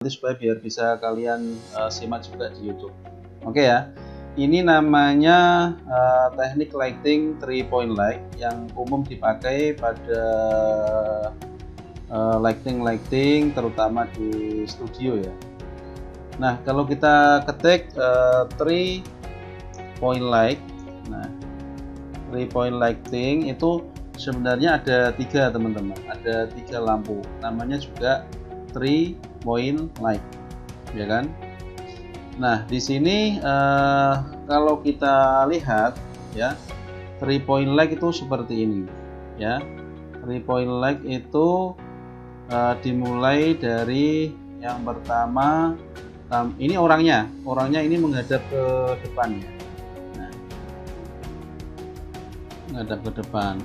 nanti supaya biar bisa kalian simak juga di YouTube. Oke ya. Ini namanya teknik lighting 3-point light yang umum dipakai pada lighting terutama di studio ya. Nah, kalau kita ketik 3-point light, nah 3-point lighting itu sebenarnya ada 3 teman-teman, ada 3 lampu, namanya juga 3-point light, ya kan? Nah, di sini kalau kita lihat ya, 3-point light itu seperti ini ya. 3-point light itu dimulai dari yang pertama, ini orangnya ini menghadap ke depan ya. Nah, menghadap ke depan.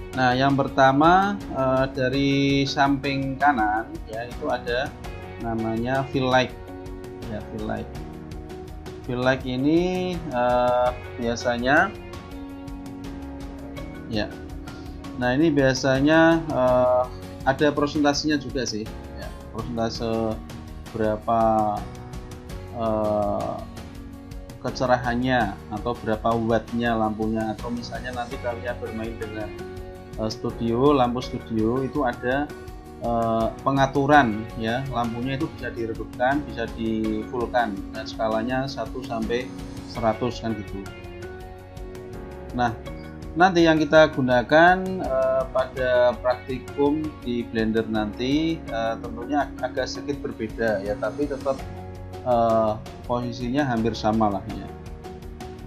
Nah, yang pertama dari samping kanan ya, itu ada namanya fill light ya, fill light. Fill light ini biasanya ya. Nah, ini biasanya ada presentasinya juga sih ya, persentase berapa kecerahannya atau berapa wattnya lampunya, atau misalnya nanti kalian bermain dengan studio, lampu studio itu ada pengaturan ya, lampunya itu bisa diredupkan, bisa di fullkan, dan skalanya 1 sampai 100 kan gitu. Nah, nanti yang kita gunakan pada praktikum di Blender nanti tentunya agak sedikit berbeda ya, tapi tetap posisinya hampir sama lah ya.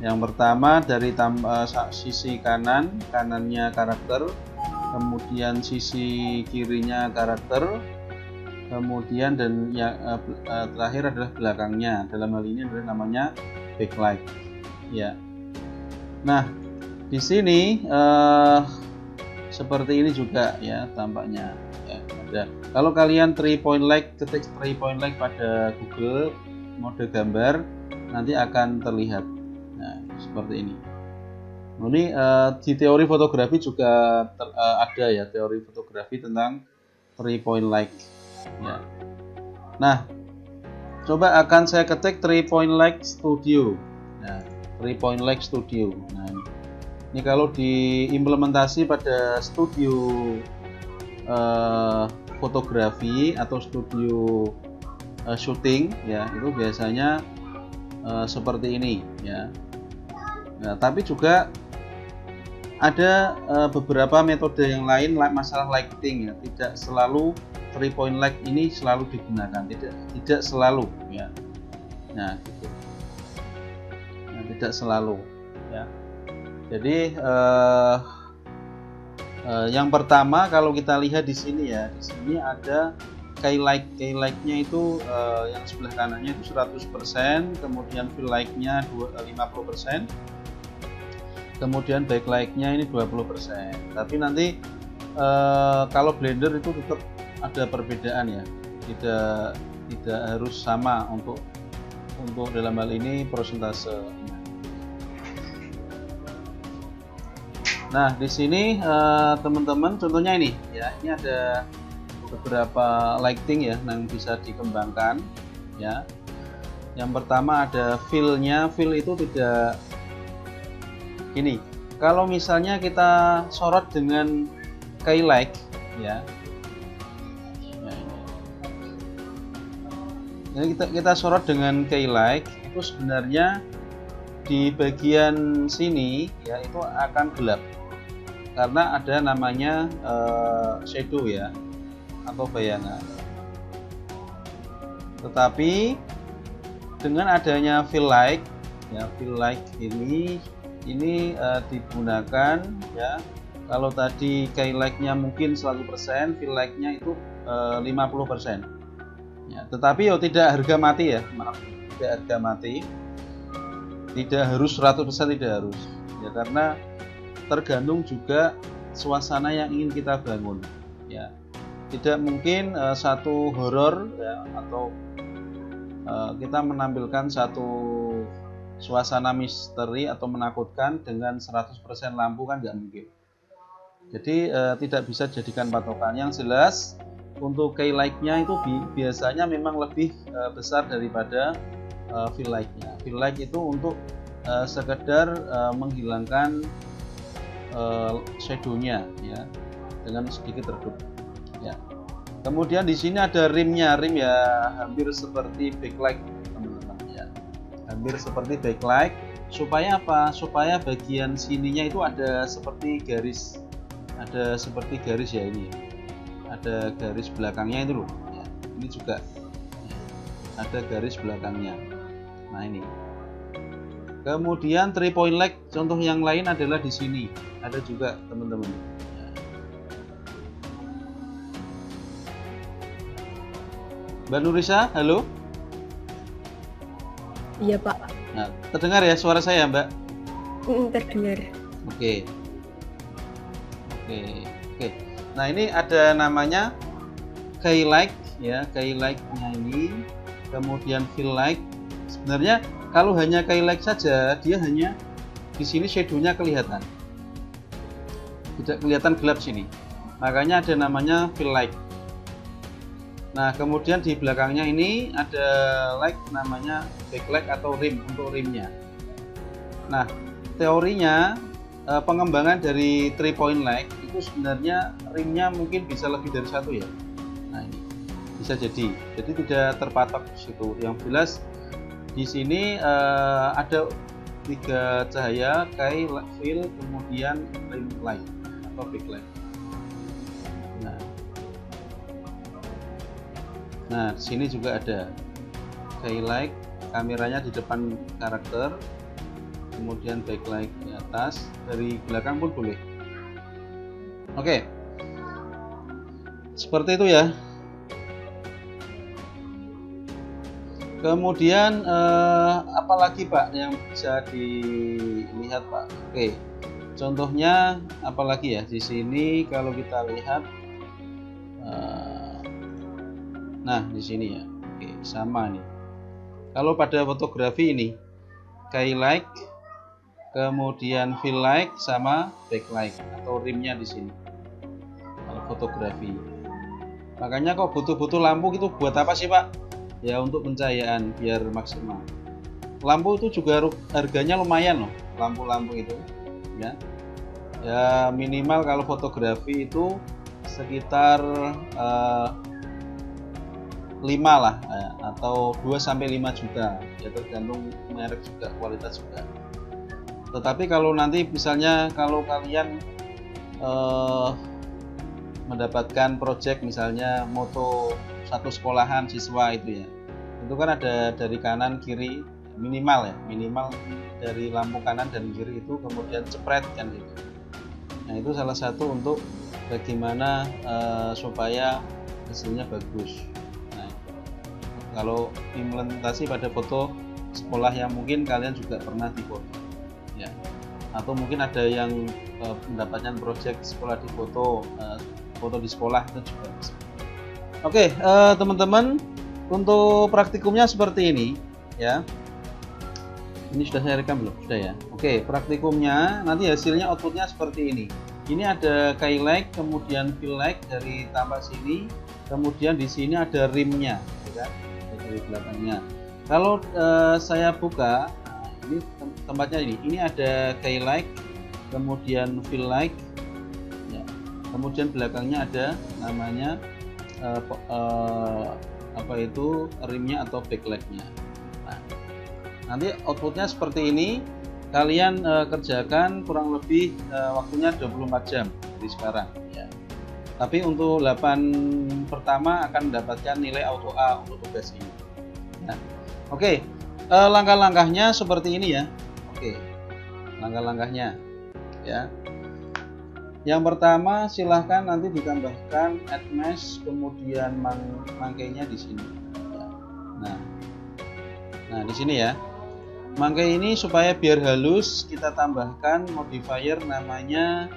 Yang pertama dari sisi kanannya karakter, kemudian sisi kirinya karakter, kemudian dan yang terakhir adalah belakangnya. Dalam hal ini adalah namanya backlight ya. Nah, di sini seperti ini juga ya tampaknya ya, ada. Kalau kalian 3-point light, ketik 3-point light pada Google mode gambar, nanti akan terlihat. Nah, seperti ini. Ini di teori fotografi juga ada ya, teori fotografi tentang 3-point light ya. Nah, coba akan saya ketik 3-point light studio. Nah, 3-point light studio. Nah, ini kalau diimplementasi pada studio fotografi atau studio syuting ya, itu biasanya seperti ini ya. Nah, tapi juga ada beberapa metode yang lain masalah lighting ya, tidak selalu 3-point light ini selalu digunakan, tidak selalu ya. Nah, gitu. Nah, tidak selalu ya. Jadi yang pertama kalau kita lihat di sini ya, di sini ada keylightnya itu yang sebelah kanannya itu 100%, kemudian fill lightnya 50%, kemudian backlightnya ini 20%. Tapi nanti kalau Blender itu tetap ada perbedaan ya, tidak harus sama untuk dalam hal ini persentase. Nah, di sini teman-teman contohnya ini ya, ini ada beberapa lighting ya yang bisa dikembangkan ya. Yang pertama ada fill-nya. Fill itu tidak gini. Kalau misalnya kita sorot dengan keylight ya. Nah, ini kita sorot dengan keylight itu sebenarnya di bagian sini ya itu akan gelap karena ada namanya shadow ya atau bayangan. Tetapi dengan adanya fill light ya, fill light ini digunakan ya. Kalau tadi keylightnya mungkin 100%, fill lightnya itu 50% ya. Tetapi tidak harga mati ya, maaf, tidak harga mati, tidak harus 100%, tidak harus ya, karena tergantung juga suasana yang ingin kita bangun ya. Tidak mungkin satu horor ya, atau kita menampilkan satu suasana misteri atau menakutkan dengan 100% lampu kan nggak mungkin. Jadi tidak bisa jadikan patokan. Yang jelas untuk key light-nya itu biasanya memang lebih besar daripada fill light-nya. Fill light itu untuk sekedar menghilangkan shadow-nya ya dengan sedikit redup ya. Kemudian di sini ada rimnya, rim ya hampir seperti backlight teman-teman ya, hampir seperti backlight. Supaya apa? Supaya bagian sininya itu ada seperti garis, ya, ini ada garis belakangnya itu loh ya. Ini juga ya, ada garis belakangnya. Nah ini. Kemudian 3 point light, contoh yang lain adalah di sini ada juga teman-teman. Mbak Nurisa, halo? Iya Pak. Nah, terdengar ya suara saya Mbak? Terdengar. Oke. Nah ini ada namanya key light ya, key light-nya ini, kemudian fill light. Sebenarnya kalau hanya key light saja, dia hanya di sini shadow-nya kelihatan, tidak kelihatan gelap sini. Makanya ada namanya fill light. Nah kemudian di belakangnya ini ada light namanya backlight atau rim untuk rimnya. Nah teorinya pengembangan dari 3 point light itu sebenarnya rimnya mungkin bisa lebih dari satu ya. Nah ini bisa jadi tidak terpatok di situ. Yang jelas di sini ada 3 cahaya, key, fill, kemudian rim light atau backlight. Nah, di sini juga ada key light, kameranya di depan karakter, kemudian backlight di atas, dari belakang pun boleh. Oke, seperti itu ya. Kemudian apalagi Pak yang bisa dilihat Pak? Oke, contohnya apalagi ya di sini kalau kita lihat. Nah di sini ya, oke sama nih. Kalau pada fotografi ini key light, kemudian fill light sama backlight atau rimnya di sini. Kalau fotografi, makanya kok butuh lampu gitu buat apa sih Pak? Ya untuk pencahayaan biar maksimal. Lampu itu juga harganya lumayan loh, lampu-lampu itu ya. Ya minimal kalau fotografi itu sekitar 5 lah atau 2-5 juta ya, tergantung merek juga, kualitas juga. Tetapi kalau nanti misalnya kalau kalian mendapatkan project misalnya moto satu sekolahan siswa itu ya, itu kan ada dari kanan kiri minimal dari lampu kanan dan kiri itu kemudian cepret kan gitu. Nah itu salah satu untuk bagaimana supaya hasilnya bagus. Kalau implementasi pada foto sekolah yang mungkin kalian juga pernah difoto ya, atau mungkin ada yang mendapatkan project sekolah di foto di sekolah itu juga. Oke, teman-teman, untuk praktikumnya seperti ini ya. Ini sudah saya rekam belum? Sudah ya. Oke, praktikumnya nanti hasilnya outputnya seperti ini. Ini ada key light, kemudian fill light dari tampak sini, kemudian di sini ada rimnya ya, dari belakangnya. Kalau saya buka, ini tempatnya ini ada key light, kemudian fill light, ya. Kemudian belakangnya ada namanya apa itu rimnya atau backlightnya. Nah, nanti outputnya seperti ini. Kalian kerjakan kurang lebih waktunya 24 jam dari sekarang. Ya. Tapi untuk 8 pertama akan mendapatkan nilai auto A untuk tugas ini. Nah, oke, langkah-langkahnya seperti ini ya. Oke, langkah-langkahnya ya. Yang pertama silahkan nanti ditambahkan add mesh, kemudian mangkainya di sini. Nah di sini ya. Mangkai ini supaya biar halus kita tambahkan modifier namanya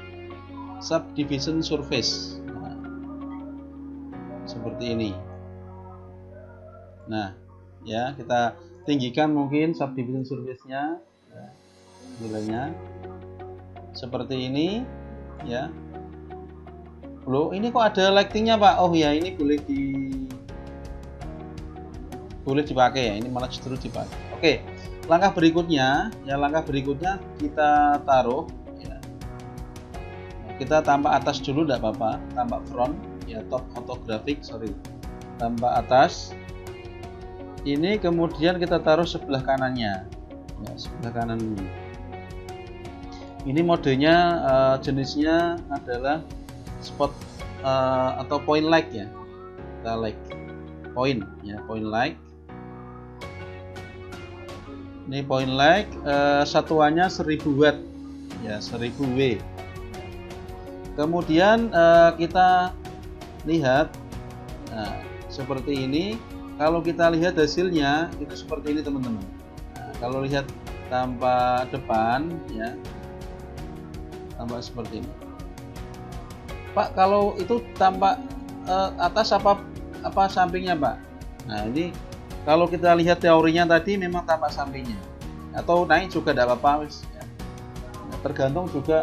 subdivision surface. Nah, seperti ini. Nah, ya kita tinggikan mungkin subdivision surface-nya, nilainya seperti ini, ya. Loh, ini kok ada lightingnya Pak? Oh ya, ini boleh dipakai ya. Ini malah justru dipakai. Oke, langkah berikutnya kita taruh ya. Kita tampak atas dulu tidak apa-apa, tampak front ya, top orthographic, tampak atas. Ini kemudian kita taruh sebelah kanannya ya, sebelah kanan ini. Ini modenya jenisnya adalah spot atau point light ya, kita like point ya, point light. Ini point light, satuannya 1000 watt ya, 1000 W. Kemudian kita lihat, nah, seperti ini. Kalau kita lihat hasilnya itu seperti ini teman-teman. Nah, kalau lihat tampak depan ya, tampak seperti ini. Pak, kalau itu tampak atas apa sampingnya Pak? Nah, ini kalau kita lihat teorinya tadi memang tampak sampingnya, atau naik juga tidak apa-apa ya. Nah, tergantung juga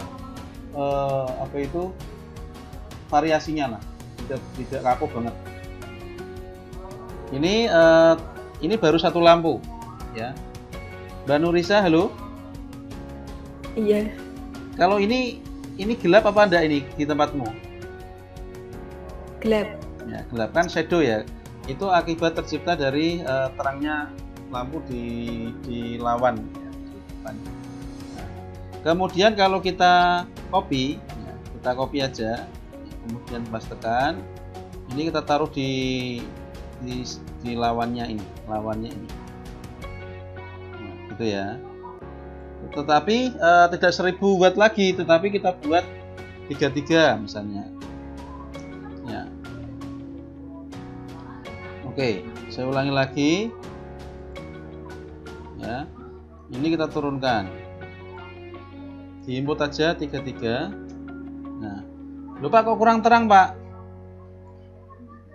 variasinya lah, tidak kaku banget. Ini baru satu lampu ya. Mbak Nurisa, halo. Iya. Kalau ini gelap apa enggak ini di tempatmu? Gelap. Ya, gelap kan shadow ya. Itu akibat tercipta dari terangnya lampu di lawan ya, di depan. Nah, kemudian kalau kita copy ya, kita copy aja, kemudian pas tekan, ini kita taruh di lawannya ini, nah, gitu ya. Tetapi tidak 1000 watt lagi, tetapi kita buat 33 misalnya ya. Oke, saya ulangi lagi ya. Ini kita turunkan, di input aja 33. Nah, lupa kok kurang terang Pak.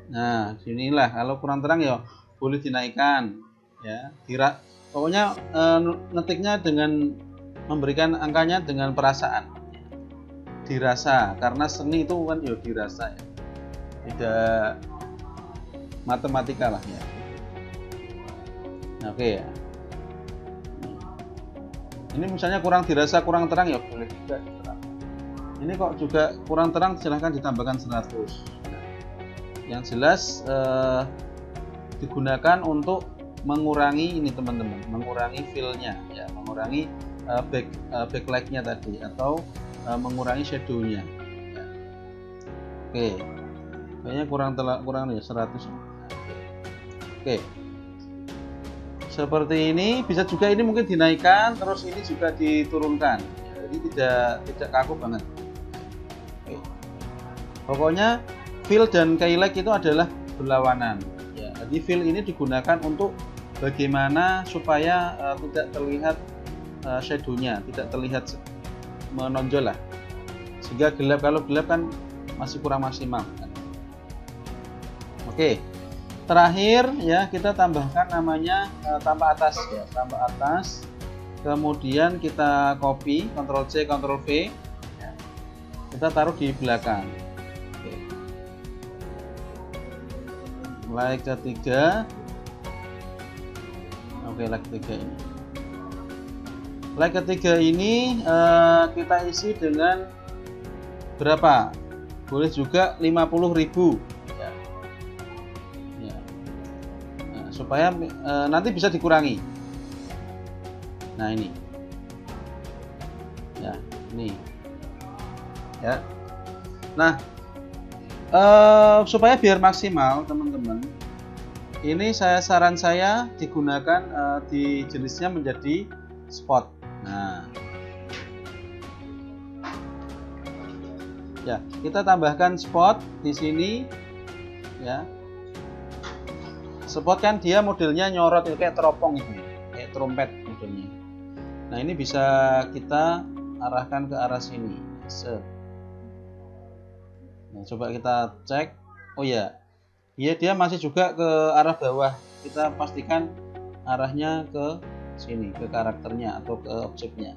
Nah, sinilah kalau kurang terang ya boleh dinaikkan ya. Pokoknya ngetiknya dengan memberikan angkanya dengan perasaan, dirasa, karena seni itu kan ya dirasa ya, tidak matematika lah ya. Nah, oke ya. Ini misalnya kurang dirasa, kurang terang ya boleh juga terang. Ini kok juga kurang terang, silahkan ditambahkan 100. Yang jelas digunakan untuk mengurangi ini teman-teman, mengurangi feel-nya ya, mengurangi backlight-nya tadi, atau mengurangi shadow-nya ya. Oke, kayaknya kurang ya 100. Oke, seperti ini. Bisa juga ini mungkin dinaikkan, terus ini juga diturunkan ya, jadi tidak kaku banget. Oke. Pokoknya fill dan highlight itu adalah berlawanan ya. Jadi fill ini digunakan untuk bagaimana supaya tidak terlihat shadow-nya, tidak terlihat menonjol lah, sehingga gelap. Kalau gelap kan masih kurang maksimal kan. Oke, terakhir ya, kita tambahkan namanya tampak atas ya, tampak atas. Kemudian kita copy, Ctrl C Ctrl V ya. Kita taruh di belakang. Like ketiga. Oke, like ketiga ini. Like ketiga ini kita isi dengan berapa? Boleh juga 50.000 ya. Ya. Nah, supaya nanti bisa dikurangi. Nah, ini. Ya, ini. Ya. Nah, supaya biar maksimal teman-teman, ini saran saya digunakan di jenisnya menjadi spot. Nah, ya, kita tambahkan spot di sini ya. Spot kan dia modelnya nyorot kayak teropong itu, kayak trompet modelnya. Nah, ini bisa kita arahkan ke arah sini. Nah, coba kita cek. Oh ya, dia masih juga ke arah bawah. Kita pastikan arahnya ke sini, ke karakternya atau ke objeknya.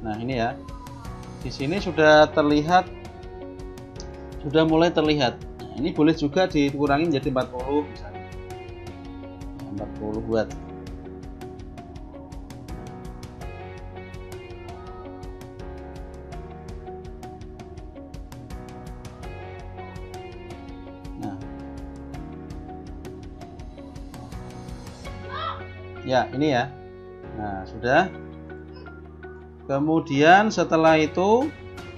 Nah, ini ya. Di sini sudah terlihat, sudah mulai terlihat. Nah, ini boleh juga dikurangi menjadi 40 misalnya. 40 watt. Nah. Ya, ini ya. Nah, sudah. Kemudian setelah itu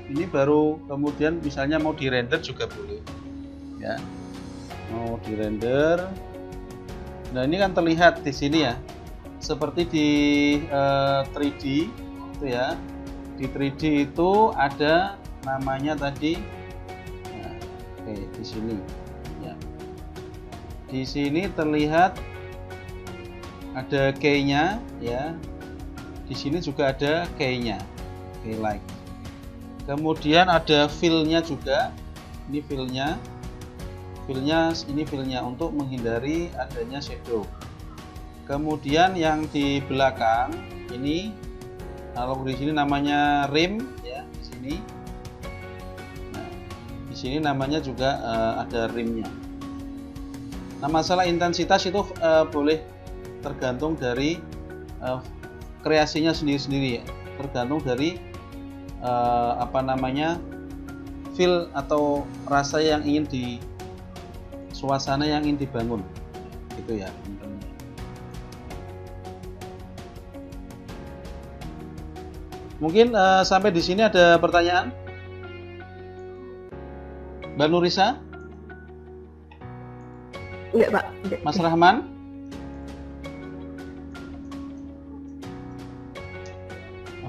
ini baru kemudian misalnya mau dirender juga boleh ya, mau dirender. Nah, ini kan terlihat di sini ya, seperti di 3D itu ya. Di 3D itu ada namanya tadi. Nah, oke, di sini ya. Di sini terlihat ada key-nya ya. Di sini juga ada key-nya, key light. Kemudian ada fill-nya juga. Ini fill-nya. Ini fill-nya untuk menghindari adanya shadow. Kemudian yang di belakang ini, kalau di sini namanya rim ya, di sini. Nah, di sini namanya juga ada rimnya. Nah, masalah intensitas itu boleh tergantung dari kreasinya sendiri-sendiri ya, tergantung dari feel atau rasa yang ingin suasana yang ingin dibangun gitu ya teman-teman. Mungkin sampai di sini ada pertanyaan, Mbak Nurisa? Enggak, Pak. Enggak. Mas Rahman?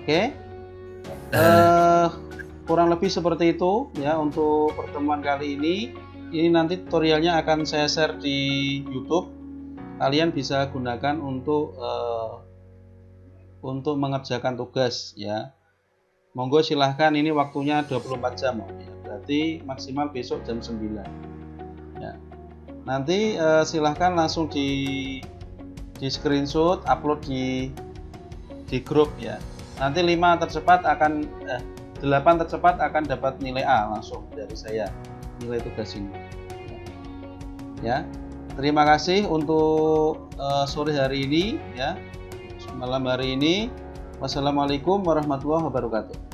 Oke. Kurang lebih seperti itu ya untuk pertemuan kali ini. Ini nanti tutorialnya akan saya share di YouTube. Kalian bisa gunakan untuk mengerjakan tugas ya. Monggo silahkan, ini waktunya 24 jam ya. Berarti maksimal besok jam 9 ya. Nanti silahkan langsung di screenshot, upload di grup ya. Nanti 8 tercepat akan dapat nilai A langsung dari saya, nilai tugas ini ya. Terima kasih untuk sore hari ini ya, malam hari ini. Wassalamualaikum warahmatullahi wabarakatuh.